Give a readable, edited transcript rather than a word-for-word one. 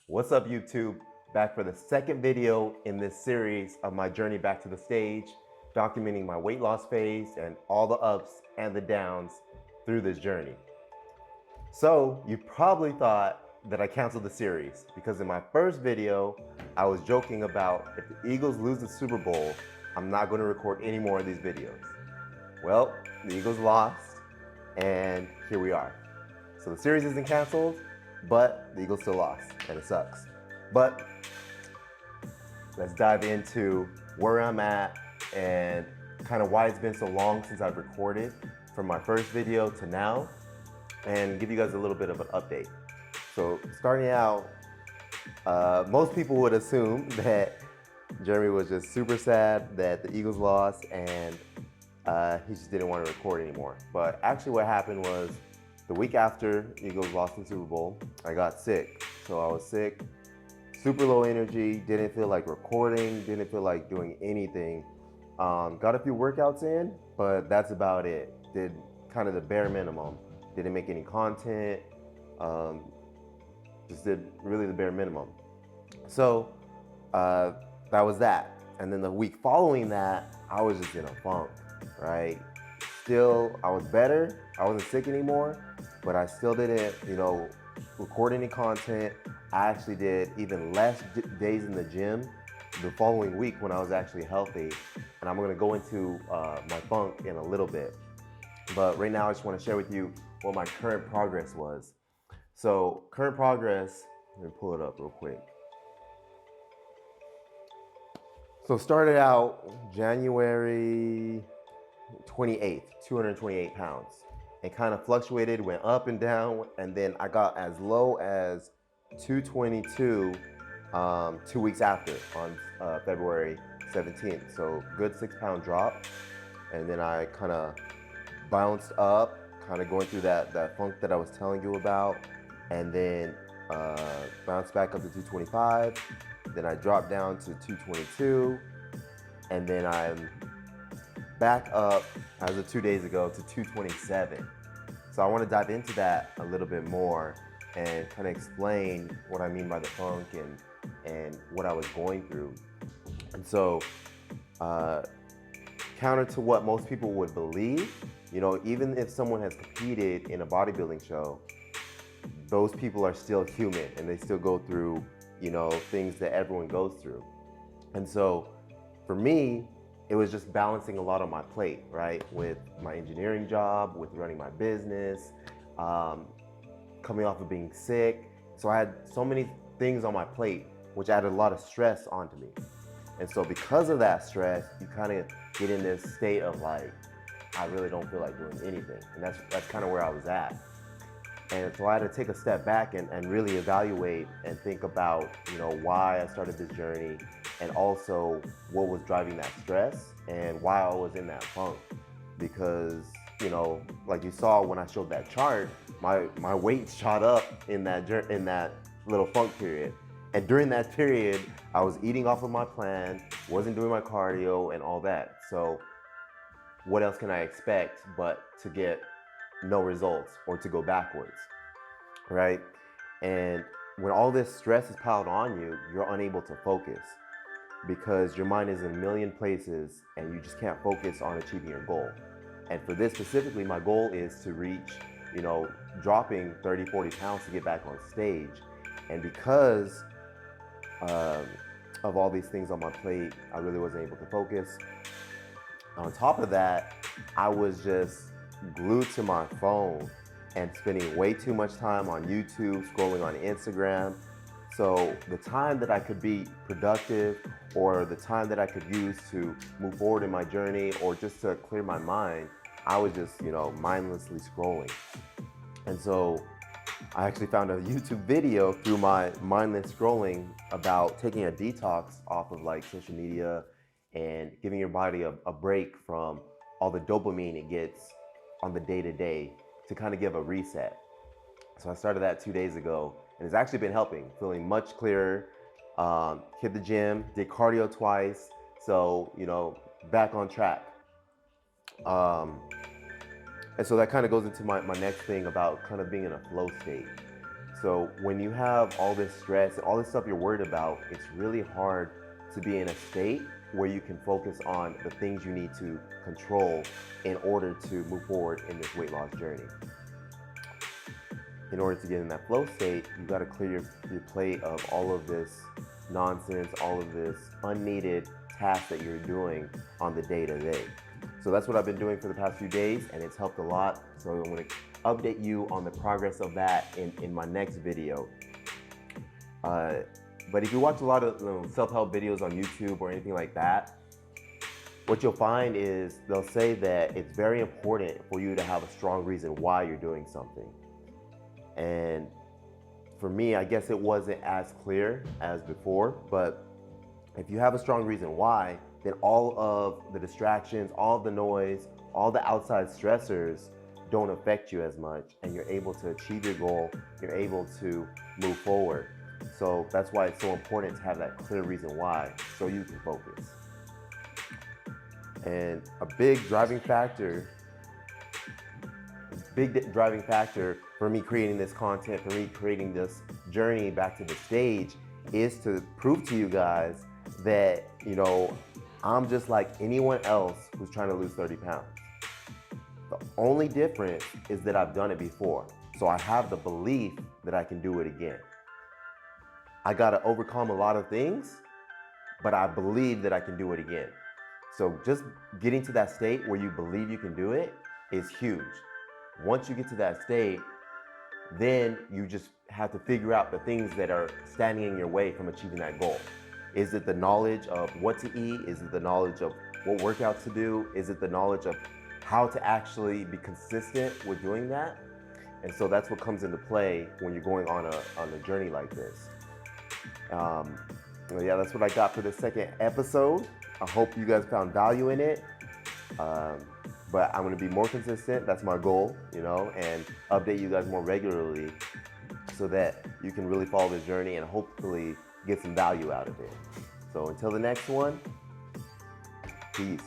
What's up, YouTube? Back for the second video in this series of my journey back to the stage, documenting my weight loss phase and all the ups and the downs through this journey. So you probably thought that I canceled the series because in my first video, I was joking about if the Eagles lose the Super Bowl, I'm not going to record any more of these videos. Well, the Eagles lost, and here we are. So the series isn't canceled, but the Eagles still lost, and it sucks. But let's dive into where I'm at and kind of why it's been so long since I've recorded from my first video to now, and give you guys a little bit of an update. So starting out, most people would assume that Jeremy was just super sad that the Eagles lost and he just didn't want to record anymore. But actually what happened was the week after Eagles lost the Super Bowl, I got sick. So I was sick, super low energy, didn't feel like recording, didn't feel like doing anything. Got a few workouts in, but that's about it. Did kind of the bare minimum. Didn't make any content, just did really the bare minimum. So that was that. And then the week following that, I was just in a funk, right? Still, I was better. I wasn't sick anymore, but I still didn't, record any content. I actually did even less days in the gym the following week when I was actually healthy. And I'm gonna go into my funk in a little bit. But right now, I just wanna share with you what my current progress was. So current progress, let me pull it up real quick. So started out January 28th, 228 pounds, and kind of fluctuated, went up and down, and then I got as low as 222 2 weeks after on February 17th. So good 6-pound drop, and then I kind of bounced up, kind of going through that funk that I was telling you about, and then bounced back up to 225. Then I dropped down to 222, and then I'm back up as of 2 days ago to 227. So I want to dive into that a little bit more and kind of explain what I mean by the funk and what I was going through. And so counter to what most people would believe, even if someone has competed in a bodybuilding show, those people are still human and they still go through, things that everyone goes through. And so for me, it was just balancing a lot on my plate, right? With my engineering job, with running my business, coming off of being sick. So I had so many things on my plate, which added a lot of stress onto me. And so because of that stress, you kind of get in this state of like, I really don't feel like doing anything. And that's kind of where I was at. And so I had to take a step back and really evaluate and think about, why I started this journey, and also what was driving that stress and why I was in that funk. Because, like you saw when I showed that chart, my weight shot up in that little funk period. And during that period, I was eating off of my plan, wasn't doing my cardio and all that. So what else can I expect but to get no results or to go backwards, right? And when all this stress is piled on you, you're unable to focus because your mind is in a million places and you just can't focus on achieving your goal. And for this specifically, my goal is to reach, dropping 30, 40 pounds to get back on stage. And because of all these things on my plate, I really wasn't able to focus. On top of that, I was just glued to my phone and spending way too much time on YouTube, scrolling on Instagram. So the time that I could be productive or the time that I could use to move forward in my journey or just to clear my mind, I was just, mindlessly scrolling. And so I actually found a YouTube video through my mindless scrolling about taking a detox off of like social media and giving your body a break from all the dopamine it gets on the day-to-day to kind of give a reset. So I started that 2 days ago, and it's actually been helping, feeling much clearer. Hit the gym, did cardio twice, so back on track. And so that kind of goes into my next thing about kind of being in a flow state. So when you have all this stress and all this stuff you're worried about, it's really hard to be in a state where you can focus on the things you need to control in order to move forward in this weight loss journey. In order to get in that flow state, you got to clear your plate of all of this nonsense, all of this unneeded tasks that you're doing on the day-to-day. So that's what I've been doing for the past few days, and it's helped a lot. So I'm going to update you on the progress of that in my next video. But if you watch a lot of self-help videos on YouTube or anything like that, what you'll find is they'll say that it's very important for you to have a strong reason why you're doing something. And for me, I guess it wasn't as clear as before, but if you have a strong reason why, then all of the distractions, all of the noise, all the outside stressors don't affect you as much, and you're able to achieve your goal, you're able to move forward. So that's why it's so important to have that clear reason why, so you can focus. And a big driving factor for me creating this content, for me creating this journey back to the stage, is to prove to you guys that, you know, I'm just like anyone else who's trying to lose 30 pounds. The only difference is that I've done it before. So I have the belief that I can do it again. I gotta overcome a lot of things, but I believe that I can do it again. So just getting to that state where you believe you can do it is huge. Once you get to that state, then you just have to figure out the things that are standing in your way from achieving that goal. Is it the knowledge of what to eat? Is it the knowledge of what workouts to do? Is it the knowledge of how to actually be consistent with doing that? And so that's what comes into play when you're going on a journey like this. Yeah, that's what I got for the second episode. I hope you guys found value in it. But I'm gonna be more consistent, that's my goal, you know, and update you guys more regularly so that you can really follow this journey and hopefully get some value out of it. So until the next one, peace.